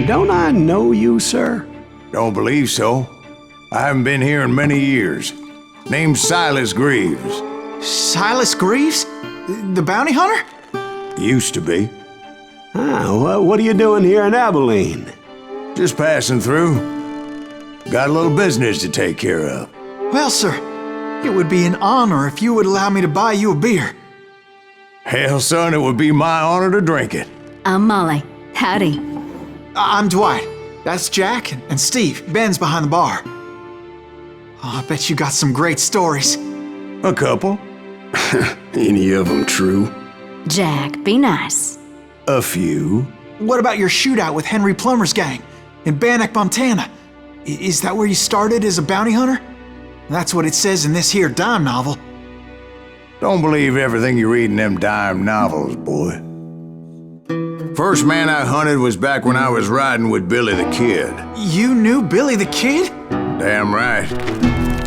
Don't I know you, sir? Don't believe so. I haven't been here in many years. Name's Silas Greaves. Silas Greaves? The bounty hunter? Used to be. What are you doing here in Abilene? Just passing through. Got a little business to take care of. Well, sir, it would be an honor if you would allow me to buy you a beer. Hell, son, it would be my honor to drink it. I'm Molly. Howdy. I'm Dwight. That's Jack and Steve. Ben's behind the bar. Oh, I bet you got some great stories. A couple. Any of them true? Jack, be nice. A few. What about your shootout with Henry Plummer's gang in Bannock, Montana? Is that where you started as a bounty hunter? That's what it says in this here dime novel. Don't believe everything you read in them dime novels, boy. First man I hunted was back when I was riding with Billy the Kid. You knew Billy the Kid? Damn right.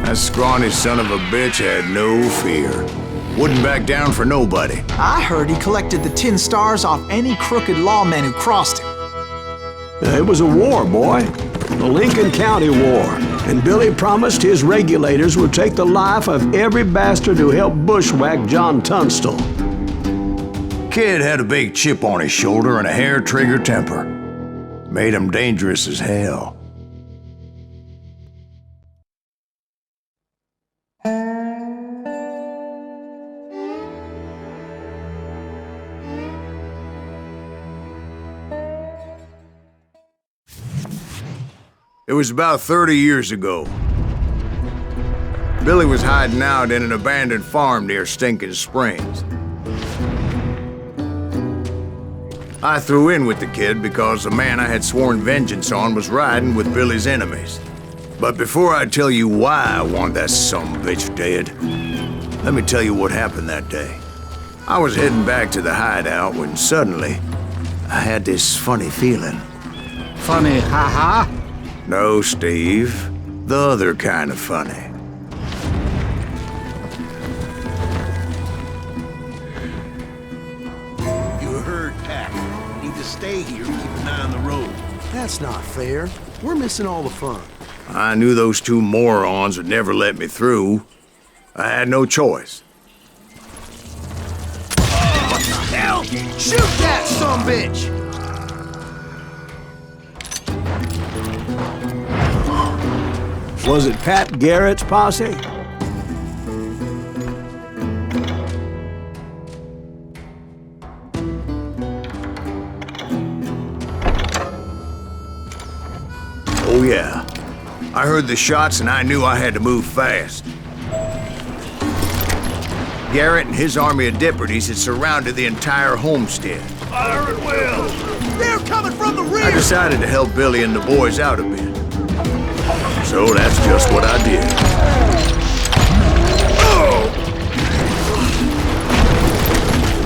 That scrawny son of a bitch had no fear. Wouldn't back down for nobody. I heard he collected the 10 stars off any crooked lawmen who crossed him. It was a war, boy. The Lincoln County War. And Billy promised his regulators would take the life of every bastard who helped bushwhack John Tunstall. Kid had a big chip on his shoulder and a hair-trigger temper. Made him dangerous as hell. It was about 30 years ago. Billy was hiding out in an abandoned farm near Stinking Springs. I threw in with the kid because the man I had sworn vengeance on was riding with Billy's enemies. But before I tell you why I want that sumbitch dead, let me tell you what happened that day. I was heading back to the hideout when suddenly I had this funny feeling. Funny, ha-ha? No, Steve. The other kind of funny. You heard Pat. Need to stay here and keep an eye on the road. That's not fair. We're missing all the fun. I knew those two morons would never let me through. I had no choice. What the hell? Shoot that sumbitch! Was it Pat Garrett's posse? Oh yeah. I heard the shots and I knew I had to move fast. Garrett and his army of deputies had surrounded the entire homestead. Fire at will! They're coming from the rear! I decided to help Billy and the boys out a bit. So that's just what I did. Oh!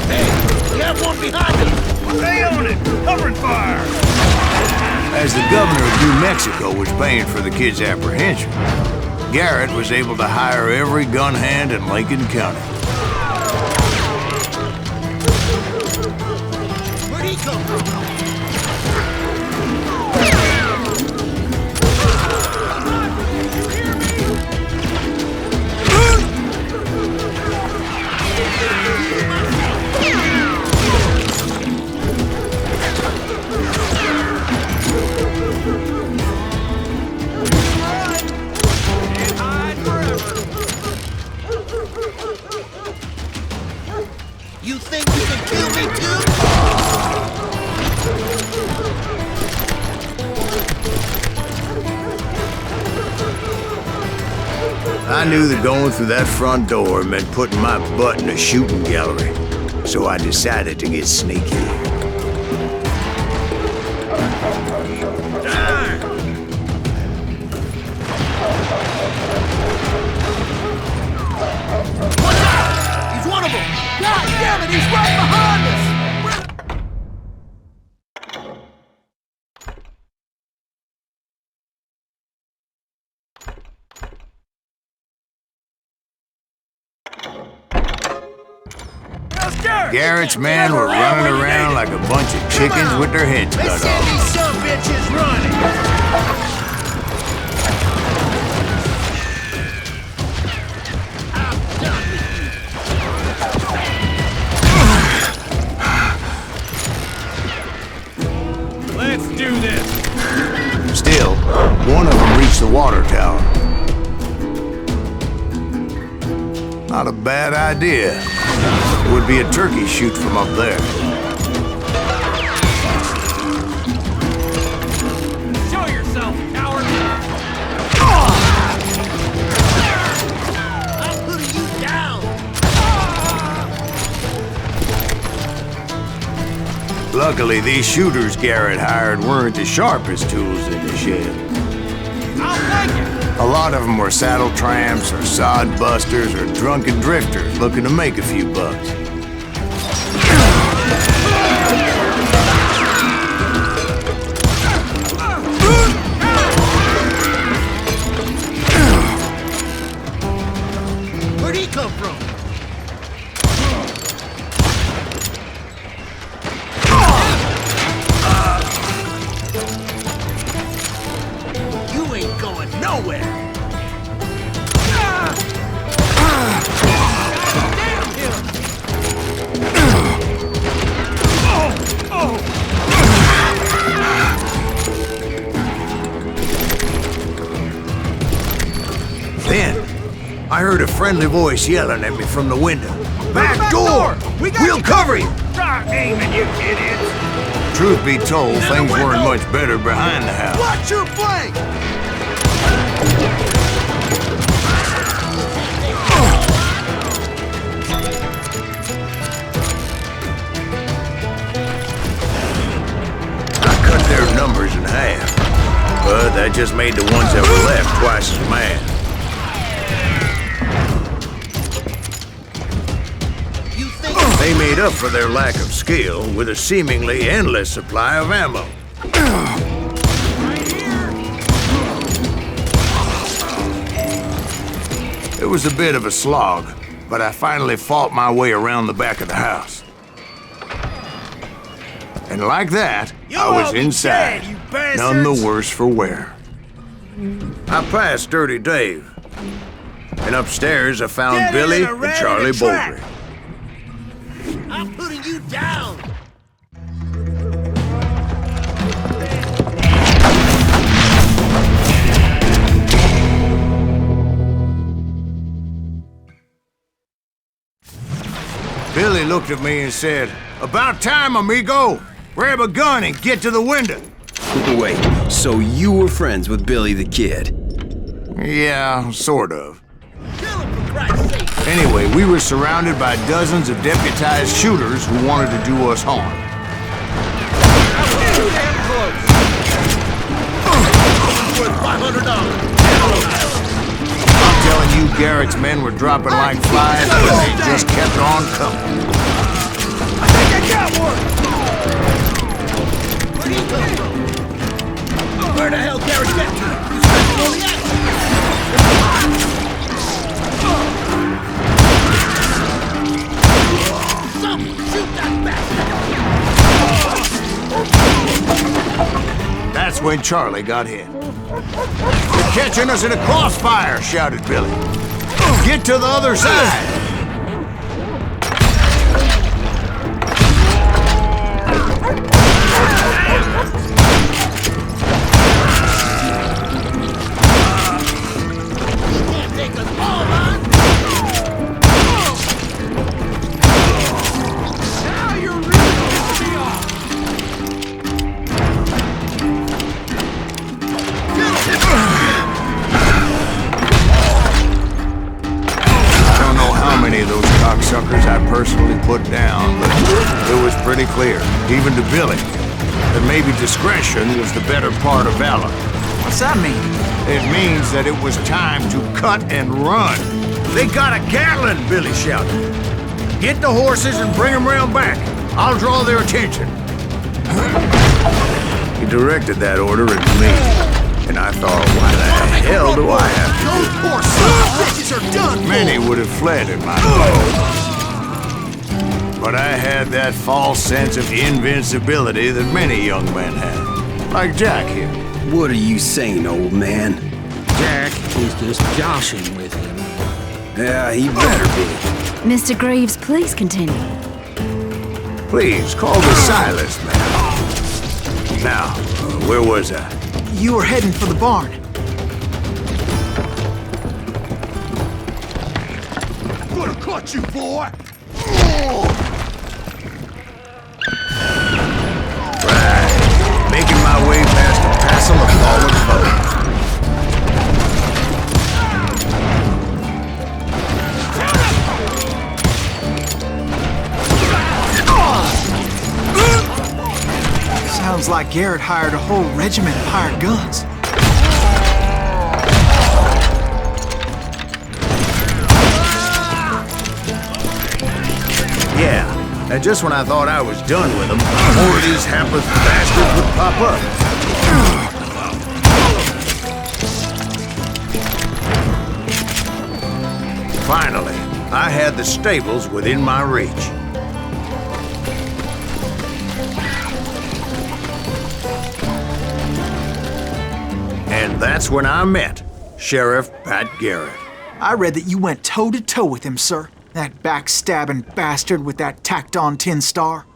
Hey, we have one behind us! Stay on it! Covering fire! As the governor of New Mexico was paying for the kid's apprehension, Garrett was able to hire every gun hand in Lincoln County. Where'd he come from? You think you can kill me too? I knew that going through that front door meant putting my butt in a shooting gallery, so I decided to get sneaky. He's one of them! God damn it, he's right behind us! Garrett's men were running around like a bunch of chickens with their heads cut off. These some bitches running. Let's do this. Still, one of them reached the water tower. Not a bad idea. It would be a turkey shoot from up there. Show yourself, coward. I'm putting you down. Luckily, these shooters Garrett hired weren't the sharpest tools in the shed. I'll take it. A lot of them were saddle tramps or sod busters or drunken drifters looking to make a few bucks. Where'd he come from? You ain't going nowhere. Damn him! Then, I heard a friendly voice yelling at me from the window. Back door! We'll cover you! Start aiming, you idiots! Truth be told, things weren't much better behind the house. Watch your flank! I cut their numbers in half, but that just made the ones that were left twice as mad. You think They made up for their lack of skill with a seemingly endless supply of ammo. It was a bit of a slog, but I finally fought my way around the back of the house. And like that, I was all be inside, dead, you bastards! none the worse for wear. I passed Dirty Dave, and upstairs I found Get in Billy and and ready Charlie to track. Baldry. I'm putting you down! Billy looked at me and said, "About time, amigo! Grab a gun and get to the window." Wait, so you were friends with Billy the Kid? Yeah, sort of. Kill him for Christ's sake! Anyway, we were surrounded by dozens of deputized shooters who wanted to do us harm. Too damn close! Worth $500. I'm telling you, Garrett's men were dropping like flies, but they just kept on coming. I think I got one! Where'd he come from? Where the hell Garrett get to? He's catching all the action! Someone shoot that bastard! That's when Charlie got hit. "You're catching us in a crossfire," shouted Billy. "Get to the other side!" Can't take us all, man! Now you're really pissing me off! I don't know how many of those cocksuckers I personally put down, but it was pretty clear, even to Billy, that maybe discretion was the better part of valor. What's that mean? It means that it was time to cut and run. "They got a Gatling!" Billy shouted. "Get the horses and bring them round back. I'll draw their attention." He directed that order at me, and I thought, why the hell do I have to? Those poor sons of bitches are done for! Many would have fled in my place. But I had that false sense of invincibility that many young men have. Like Jack here. What are you saying, old man? Jack is just joshing with him. Yeah, he better be. Mr. Greaves, please continue. Please, call the Silas man. Now, where was I? You were heading for the barn. Gonna cut you, boy! Right. Making my way past a passel of fallen foes. Sounds like Garrett hired a whole regiment of hired guns. Yeah, and just when I thought I was done with them, more of these hapless bastards would pop up. Finally, I had the stables within my reach. And that's when I met Sheriff Pat Garrett. I read that you went toe-to-toe with him, sir. That backstabbing bastard with that tacked-on tin star.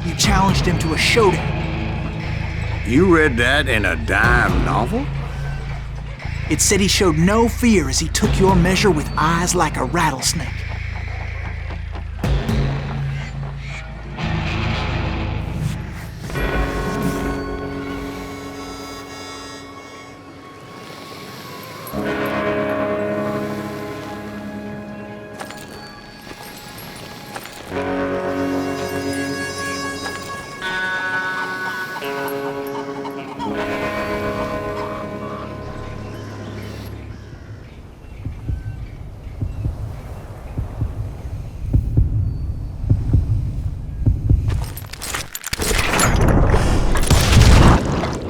You challenged him to a showdown. You read that in a dime novel? It said he showed no fear as he took your measure with eyes like a rattlesnake.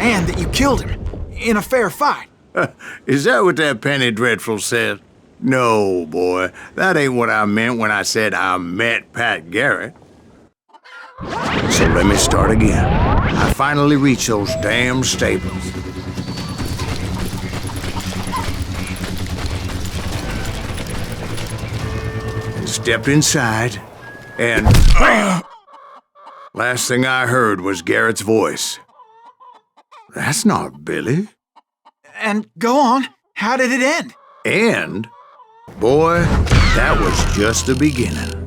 And that you killed him in a fair fight. Is that what that Penny Dreadful said? No, boy. That ain't what I meant when I said I met Pat Garrett. So let me start again. I finally reached those damn stables. And stepped inside, and last thing I heard was Garrett's voice. That's not Billy. And go on, how did it end? And, boy, that was just the beginning.